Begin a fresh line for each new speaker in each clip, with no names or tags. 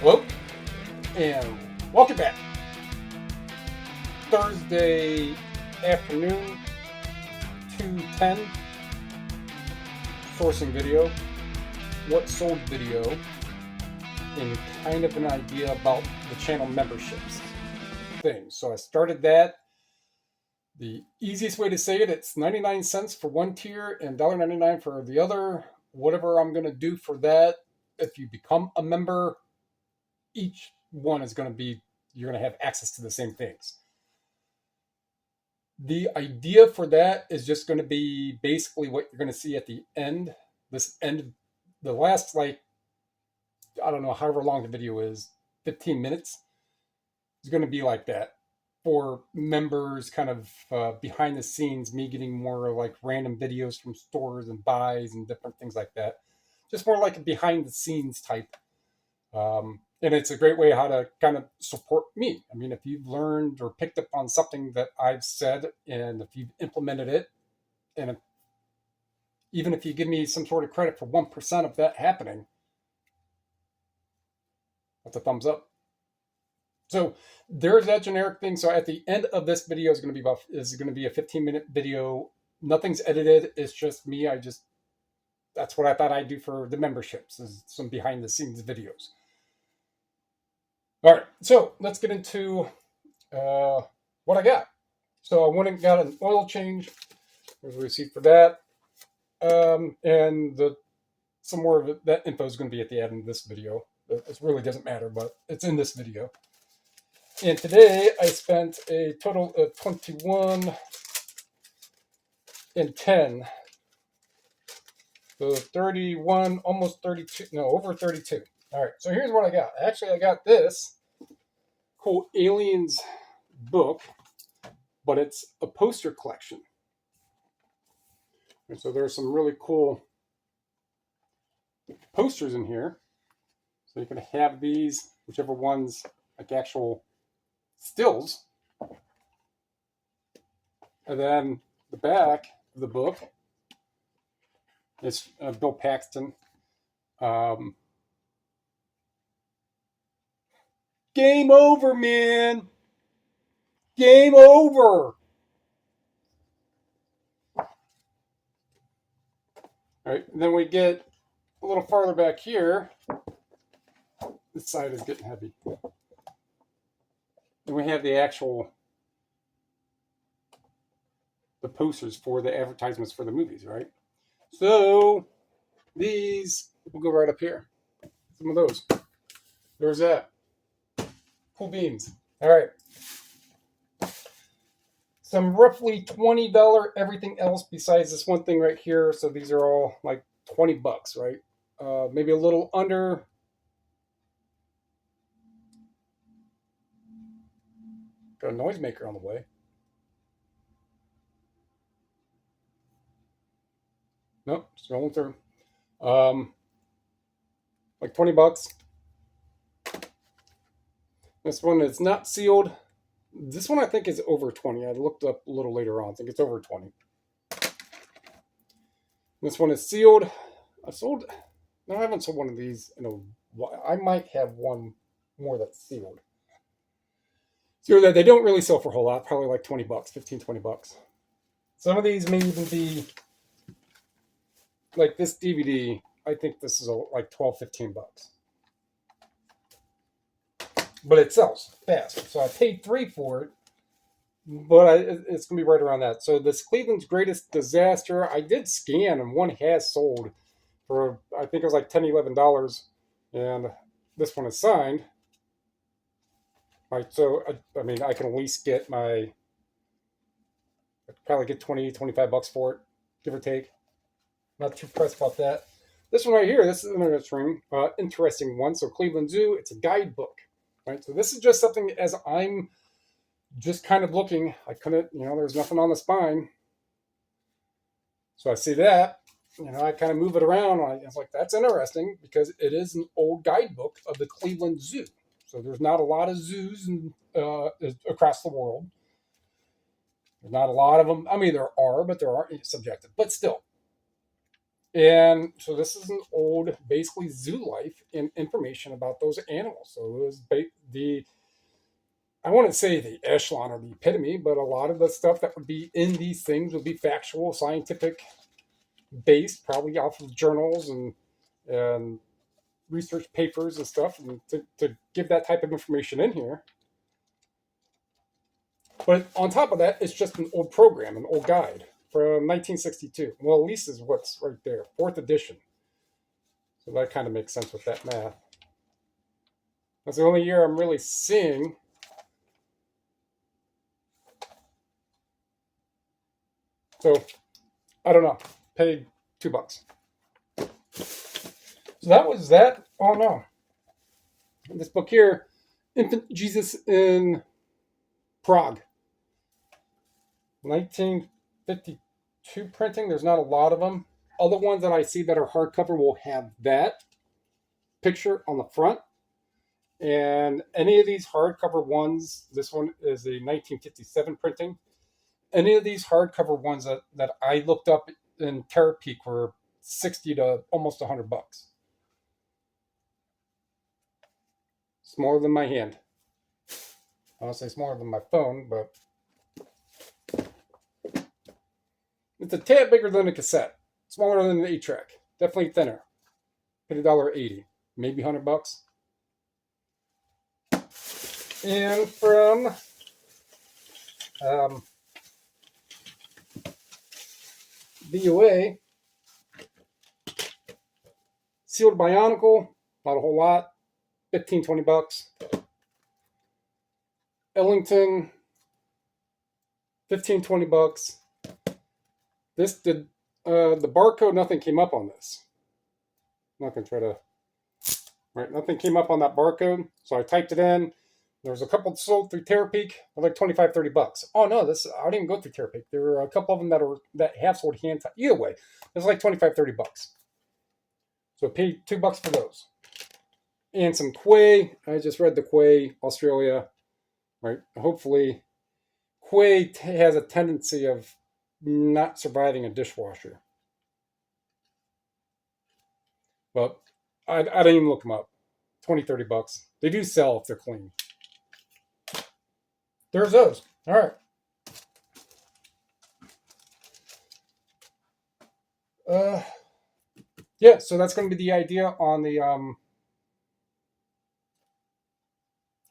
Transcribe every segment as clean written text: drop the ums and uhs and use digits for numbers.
Hello, and welcome back. Thursday afternoon, 2:10. Sourcing video, what sold video, and kind of an idea about the channel memberships thing. So I started that. The easiest way to say it, it's 99 cents for one tier and $1.99 for the other. Whatever I'm going to do for that, if you become a member, each one is going to be, you're going to have access to the same things. The idea for that is just going to be basically what you're going to see at the end. This end, the last, like, I don't know, however long the video is, 15 minutes, is going to be like that for members, kind of behind the scenes, me getting more like random videos from stores and buys and different things like that. Just more like a behind the scenes type. And it's a great way how to kind of support me. I mean, if you've learned or picked up on something that I've said, and if you've implemented it, and even if you give me some sort of credit for 1% of that happening, that's a thumbs up. So there's that generic thing. So at the end of this video is going to be a 15-minute video. Nothing's edited. It's just me. That's what I thought I'd do for the memberships, is some behind the scenes videos. All right, so let's get into what I got. So I went and got an oil change. There's a receipt for that. And some more of that info is going to be at the end of this video. It really doesn't matter, but it's in this video. And today I spent a total of $21 and $10. So 31, almost 32, no, over 32. All right, so here's what I got. Actually, I got this cool Aliens book, but it's a poster collection. And so there's some really cool posters in here. So you can have these, whichever ones, like actual stills. And then the back of the book is Bill Paxton. Game over, man. Game over. All right, and then we get a little farther back here. This side is getting heavy. And we have the posters for the advertisements for the movies, right? So these will go right up here. Some of those. There's that. Cool beans. All right. Some roughly $20 everything else besides this one thing right here. So these are all like $20, right? Maybe a little under. Got a noisemaker on the way. Nope, just rolling through. Like $20. This one is not sealed. This one I think is over 20. I looked up a little later on. I think it's over 20. This one is sealed. I haven't sold one of these in a while. I might have one more that's sealed. So that they don't really sell for a whole lot, probably like $20, 15, $20. Some of these may even be like this DVD. I think this is like $12, $15. But it sells fast. So I paid $3 for it, but it's going to be right around that. So this Cleveland's Greatest Disaster, I did scan, and one has sold for, I think it was like $10, $11. And this one is signed. All right, so, I mean, I can at least get I'd probably get $20, $25 for it, give or take. Not too pressed about that. This one right here, this is an interesting one. So Cleveland Zoo, it's a guidebook. Right, so this is just something as I'm just kind of looking. I couldn't, there's nothing on the spine. So I see that, I kind of move it around. I was like, that's interesting because it is an old guidebook of the Cleveland Zoo. So there's not a lot of zoos across the world. There's not a lot of them. I mean, there are, but there are subjective. But still, And so this is an old, basically zoo life and information about those animals. So it was the I wouldn't say the echelon or the epitome, but a lot of the stuff that would be in these things would be factual, scientific based, probably off of journals and research papers and stuff, and to give that type of information in here. But on top of that, it's just an old program, an old guide from 1962. Well, at least is what's right there, fourth edition. So that kind of makes sense with that math. That's the only year I'm really seeing. So I don't know. Paid $2. So that was that. Oh no. This book here, Infant Jesus in Prague. 1952 printing. There's not a lot of them. Other ones that I see that are hardcover will have that picture on the front. And any of these hardcover ones, this one is a 1957 printing. Any of these hardcover ones that I looked up in Terapeak were 60 to almost $100. Smaller than my hand. I'll say smaller than my phone, but it's a tad bigger than a cassette. Smaller than an 8-track. Definitely thinner. Paid $1.80, maybe $100. And from BUA, Sealed Bionicle, not a whole lot, $15-20. Ellington, $15-20. This did the barcode. Nothing came up on this. I'm not gonna try to. Right, nothing came up on that barcode, so I typed it in. There was a couple sold through Terapeak for like $25-30. Oh no, this I didn't even go through Terapeak. There were a couple of them that have sold hand. Either way, it was like $25-30. So I paid $2 for those. And some Quay. I just read the Quay, Australia. Right. Hopefully, Quay has a tendency of not surviving a dishwasher. But I didn't even look them up. $20-30. They do sell if they're clean. There's those. All right. Yeah, so that's going to be the idea on the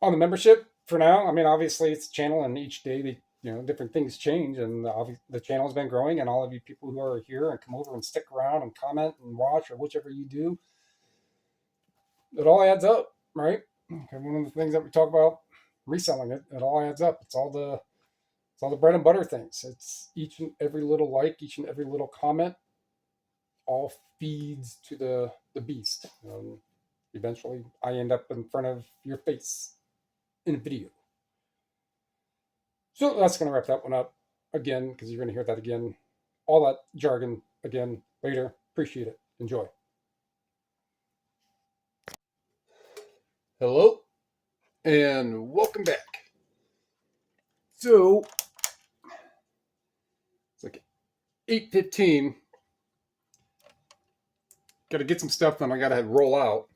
membership for now. I mean, obviously it's a channel, and each day different things change, and the channel has been growing, and all of you people who are here and come over and stick around and comment and watch or whichever you do, it all adds up, right? Okay, one of the things that we talk about, reselling it all adds up. It's all the bread and butter things. It's each and every little like, each and every little comment, all feeds to the beast. Eventually, I end up in front of your face in a video. So that's going to wrap that one up again, because you're going to hear that again, all that jargon again later. Appreciate it. Enjoy. Hello, and welcome back. So it's like 8:15. Got to get some stuff done. I got to roll out.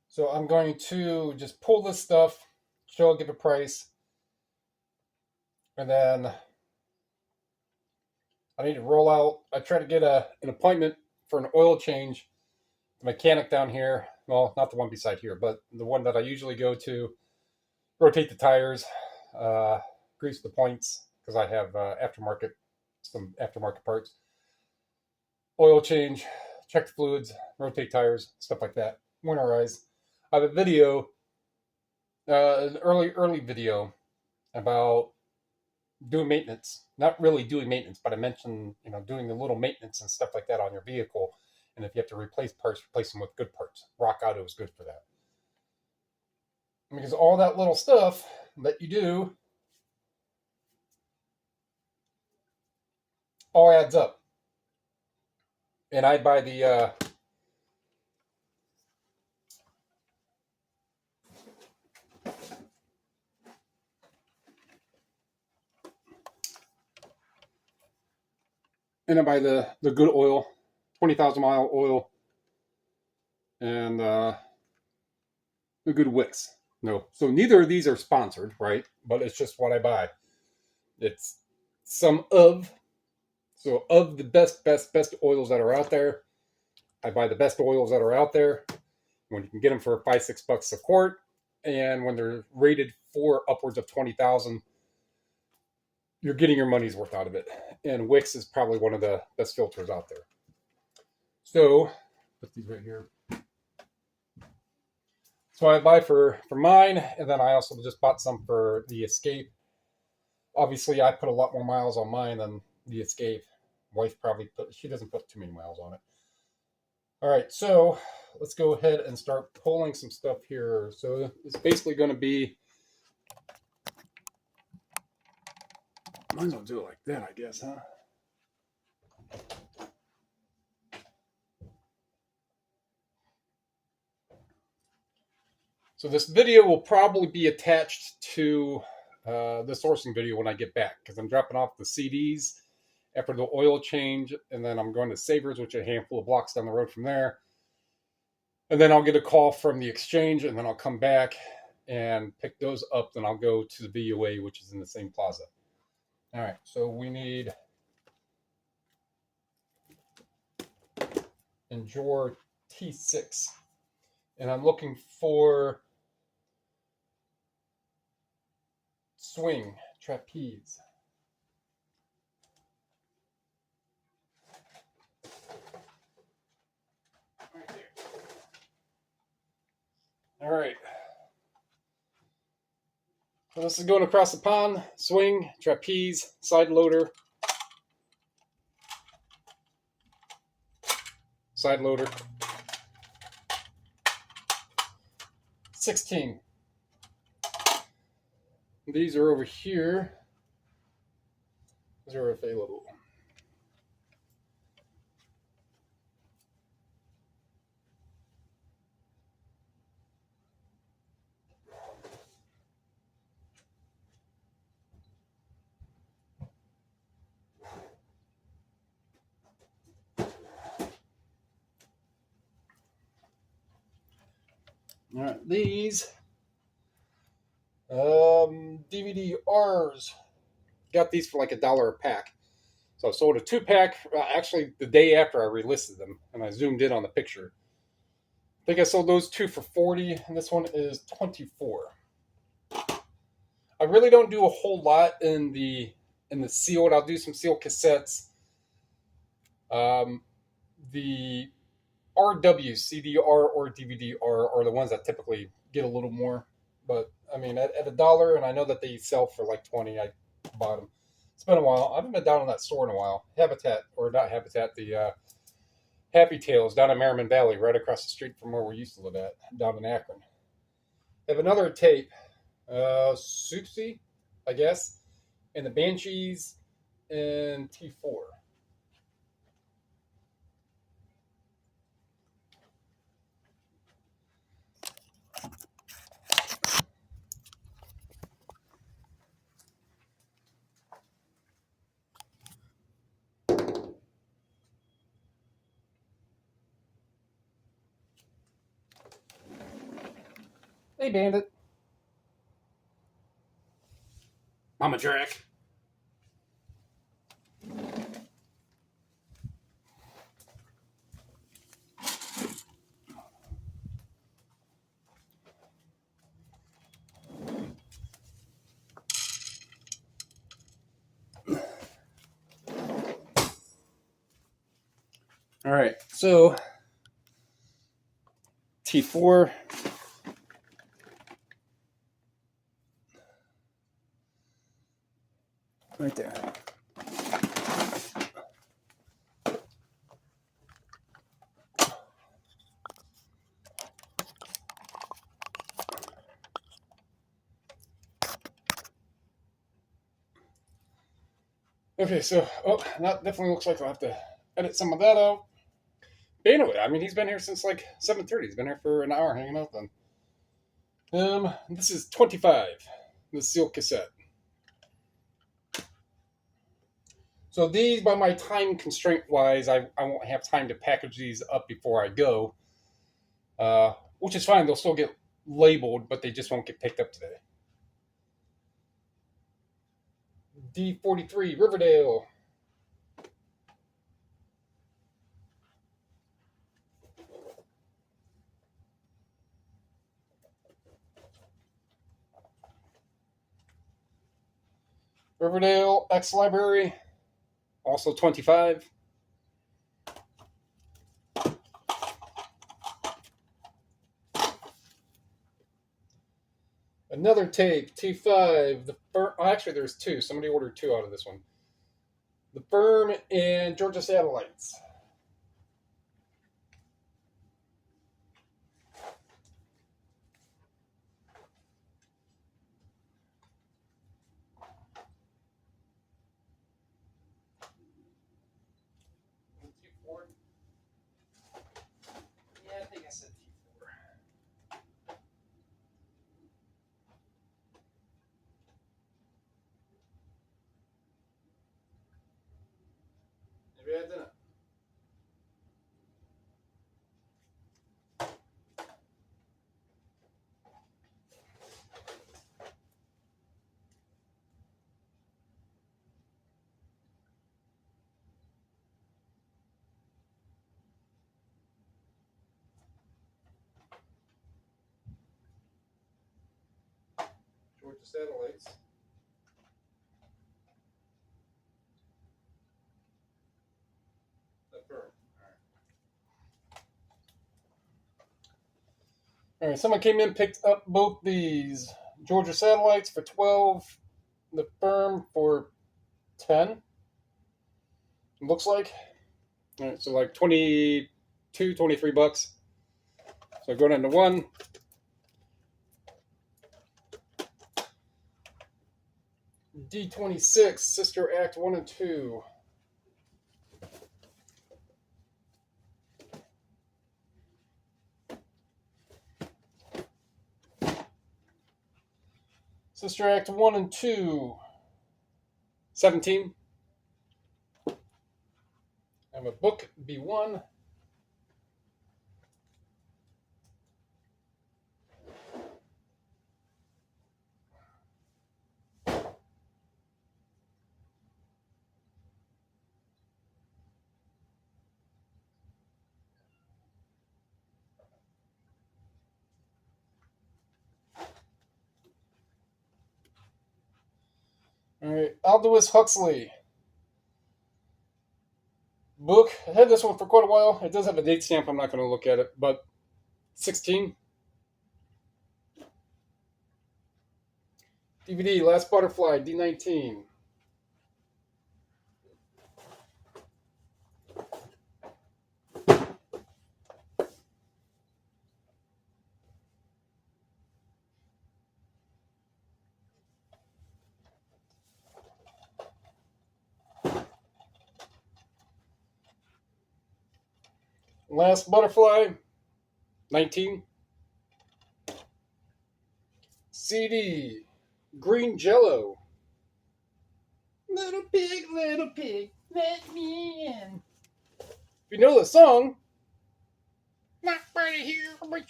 So I'm going to just pull this stuff, show, give a price, and then I need to roll out. I try to get an appointment for an oil change. The mechanic down here, well, not the one beside here, but the one that I usually go to, rotate the tires, grease the points, because I have some aftermarket parts, oil change, check the fluids, rotate tires, stuff like that, winterize. I have a video, an early video about doing maintenance. Not really doing maintenance, but I mentioned doing the little maintenance and stuff like that on your vehicle. And if you have to replace parts, replace them with good parts. Rock Auto is good for that. Because all that little stuff that you do all adds up. And I buy and I buy the good oil, 20,000 mile oil, and the good wicks. No, so neither of these are sponsored, right? But it's just what I buy. It's some of the best oils that are out there. I buy the best oils that are out there when you can get them for $5-6 a quart, and when they're rated for upwards of 20,000, you're getting your money's worth out of it. And Wix is probably one of the best filters out there. So put these right here. So I buy for mine, and then I also just bought some for the Escape. Obviously, I put a lot more miles on mine than the Escape. Wife she doesn't put too many miles on it. All right, so let's go ahead and start pulling some stuff here. So it's basically going to be, might as well do it like that, I guess, huh? So this video will probably be attached to the sourcing video when I get back, because I'm dropping off the CDs after the oil change, and then I'm going to Savers, which is a handful of blocks down the road from there. And then I'll get a call from the exchange, and then I'll come back and pick those up. Then I'll go to the VUA, which is in the same plaza. All right, so we need Endure T6. And I'm looking for Swing Trapeze. Right there. All right. So this is going across the pond. Swing, trapeze, side loader. Side loader. 16. These are over here. These are available. All right, these DVD-Rs. Got these for like $1 a pack. So I sold a 2-pack actually the day after I relisted them, and I zoomed in on the picture. I think I sold those 2 for 40, and this one is 24. I really don't do a whole lot in the sealed. I'll do some sealed cassettes. The RW, CDR, or DVD-R are the ones that typically get a little more. But I mean, at $1, and I know that they sell for like 20. I bought them. It's been a while. I haven't been down in that store in a while. Habitat, or not Habitat, the Happy Tales down in Merriman Valley, right across the street from where we used to live at, down in Akron. I have another tape, Suxi, I guess, and the Banshees and T4. Hey, Bandit. Mama Jack. All right, so T4. Right there. Okay, so, that definitely looks like I'll have to edit some of that out. But anyway, I mean, he's been here since like 7:30. He's been here for an hour hanging out then. This is 25, the seal cassette. So these, by my time constraint wise, I won't have time to package these up before I go, which is fine. They'll still get labeled, but they just won't get picked up today. D43 Riverdale. Riverdale X Library, also 25. Another tape, T5. Actually, there's two. Somebody ordered two out of this one. The Firm and Georgia Satellites. T4. Yeah, I think I said T4. Maybe I didn't. Georgia Satellites. The Firm. All right, someone came in, picked up both these Georgia Satellites for 12, the Firm for 10. It looks like. All right, so like 22, 23 bucks. So going into one. D26, Sister Act 1 and 2. Sister Act 1 and 2. 17. I have a book, B1. All right, Aldous Huxley. Book. I had this one for quite a while. It does have a date stamp. I'm not going to look at it, but 16. DVD, Last Butterfly, D19. Last Butterfly, 19. CD, Green Jello. Little pig, let me in. If you know the song, not right here, but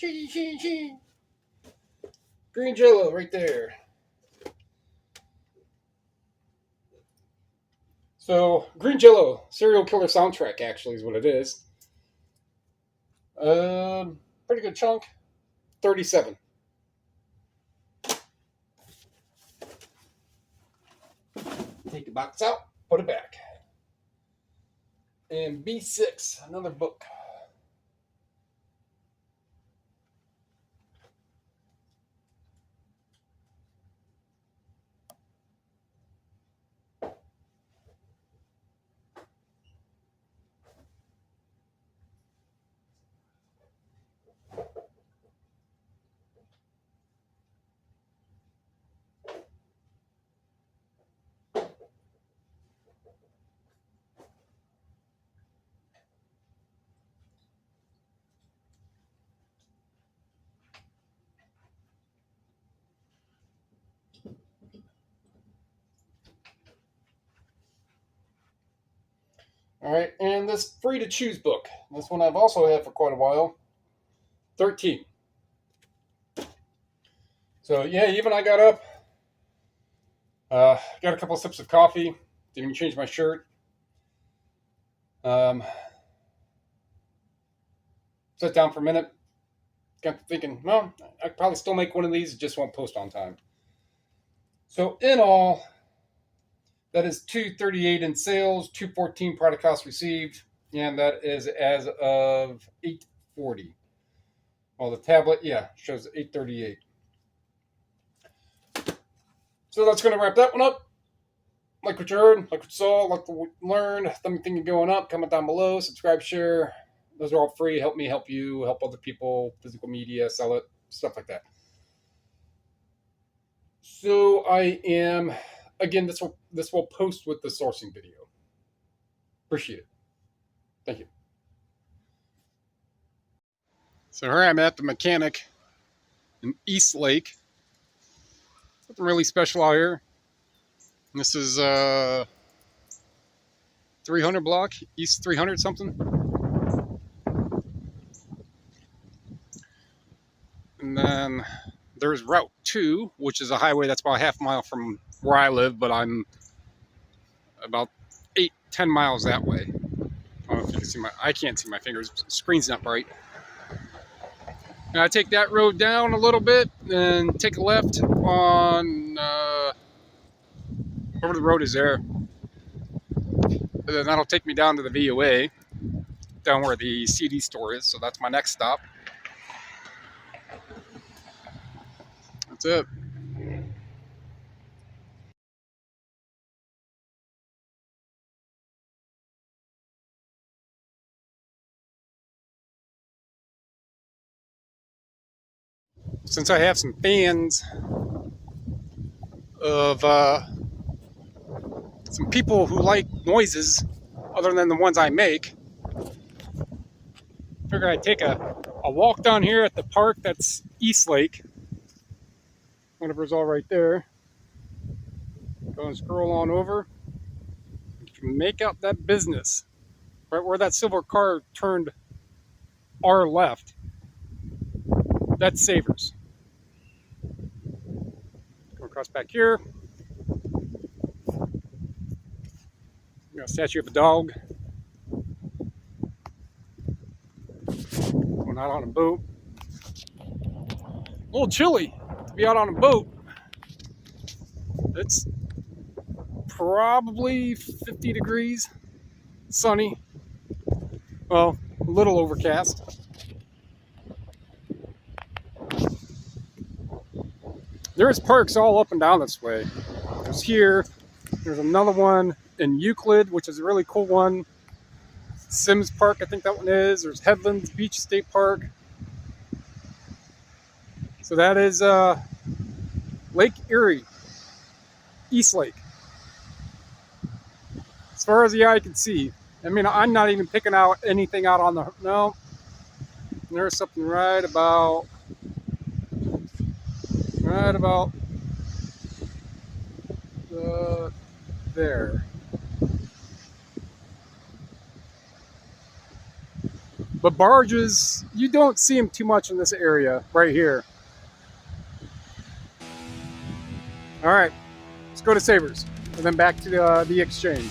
Green Jello right there. So, Green Jello, serial killer soundtrack, actually, is what it is. Pretty good chunk. 37. Take the box out, put it back. And B6, another book. All right, and this free to choose book. This one I've also had for quite a while. 13. So yeah, even I got up, got a couple of sips of coffee, didn't even change my shirt. Um, Sat down for a minute, got thinking, well, I could probably still make one of these, just won't post on time. So in all, that is 238 in sales, 214 product cost received, and that is as of 840. Well, the tablet, yeah, shows 838. So that's going to wrap that one up. Like what you heard, like what you saw, like what you learned, something going up, comment down below, subscribe, share. Those are all free. Help me help you, help other people, physical media, sell it, stuff like that. So I am, again, this will post with the sourcing video. Appreciate it. Thank you. So here I'm at the mechanic in East Lake. Nothing really special out here. This is 300 block, East 300 something. And then there's Route 2, which is a highway that's about a half mile from where I live, but I'm about 8-10 miles that way. I don't know if you can see I can't see my fingers. The screen's not bright. And I take that road down a little bit and take a left on whatever the road is there. And then that'll take me down to the VOA, down where the CD store is. So that's my next stop. That's it. Since I have some fans of some people who like noises other than the ones I make, I figured I'd take a walk down here at the park that's East Lake. Whatever's all right there. Go and scroll on over. You can make out that business. Right where that silver car turned our left. That's Savers. Go across back here. Got a statue of a dog. Going out on a boat. A little chilly to be out on a boat. It's probably 50 degrees. Sunny. Well, a little overcast. There's parks all up and down this way. There's here. There's another one in Euclid, which is a really cool one. Sims Park, I think that one is. There's Headlands Beach State Park. So that is Lake Erie, East Lake. As far as the eye can see. I mean, I'm not even picking out anything out on the... No. There's something right about there. But barges, you don't see them too much in this area right here. All right, let's go to Savers and then back to the exchange.